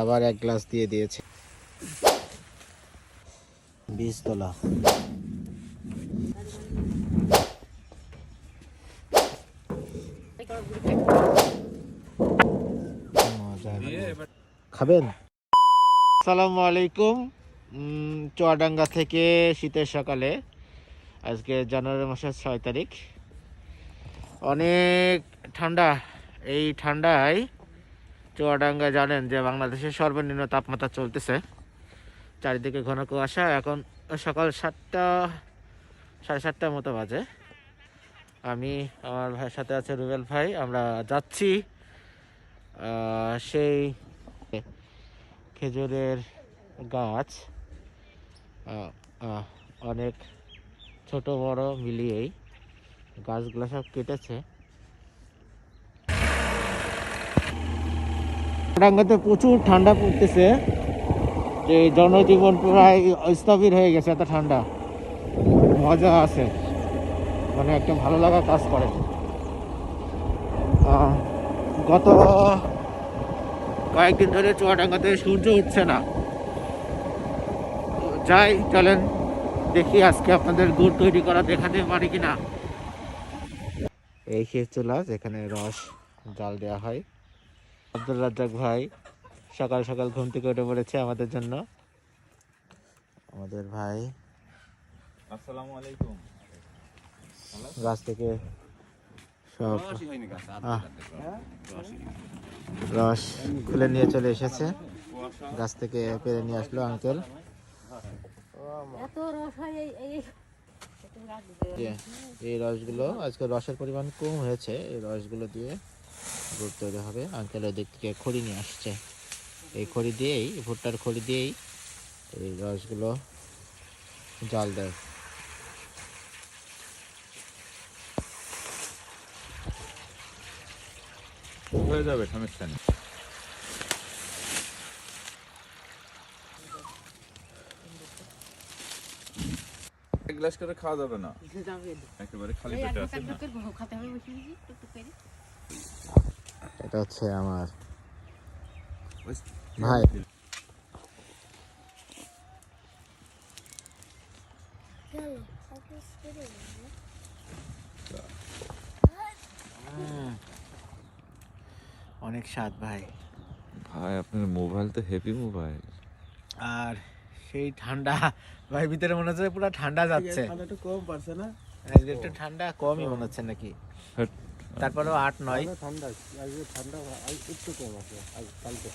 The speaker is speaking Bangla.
আবার এক গ্লাস দিয়ে দিয়েছে। 20 তোলা। খাবেন? আসসালামু আলাইকুম। চুয়াডাঙ্গা থেকে শীতের সকালে, আজকে জানুয়ারি মাসের 6 তারিখ। অনেক ঠান্ডা। এই ঠান্ডায় চুয়াডাঙ্গা জানেন যে বাংলাদেশের সর্বনিম্ন তাপমাত্রা চলতেছে, চারিদিকে ঘন কুয়াশা। এখন সকাল 7টা, 7:30টার মতো বাজে। আমি, আমার ভাইয়ের সাথে আছে রুবেল ভাই, আমরা যাচ্ছি সেই খেজুরের গাছ, অনেক ছোট বড় মিলিয়েই গাছগুলো সব কেটেছে। চুয়াডাঙ্গাতে প্রচুর ঠান্ডা পড়তেছে, যে জনজীবন প্রায় স্থবির হয়ে গেছে। এত ঠান্ডা, মজা আছে, মানে একটা ভালো লাগা কাজ করে। গত কয়েকদিন ধরে চুয়াডাঙ্গাতে সূর্য উঠছে না। যাই, চলেন দেখি আজকে আপনাদের গুড় তৈরি করা দেখাতে পারি কিনা। এই ক্ষীর চুলা, যেখানে রস জাল দেওয়া হয়। আব্দুল রাজ্জাক ভাই সকাল সকাল ঘুম থেকে উঠে পড়েছে আমাদের জন্য। আমাদের ভাই আসসালামু আলাইকুম। গাছ থেকে সব রস খুলে নিয়ে চলে এসেছে। গাছ থেকে পেরে নিয়ে আসলো আঙ্কেল। এই রসগুলো, আজকে রসের পরিমাণ কম হয়েছে, এই রসগুলো দিয়ে গুড় তৈরি হবে। আঙ্কেল ওই দিক থেকে খড়ি নিয়ে আসছে। এই খড়ি দিয়েই, ভুট্টার খড়ি দিয়েই এই রসগুলো জাল দেয়। হয়ে যাবে, সমস্যা নেই। এক গ্লাস করে খাওয়া যাবে না, একেবারে খালি পেটে আছে না। এটা হচ্ছে আমার ভাই। অনেক স্বাদ ভাই। ভাই আপনার মোবাইল তো হেভি মোবাইল। আর সেই ঠান্ডা ভাই, ভিতরে মনে হচ্ছে পুরো ঠান্ডা যাচ্ছে। একটু কম পারছে না, আজকে একটু ঠান্ডা কমই মনে হচ্ছে নাকি। তারপরেও 8-9 ঠান্ডা, আজকে ঠান্ডা একটু কম আছে আজ কালকে।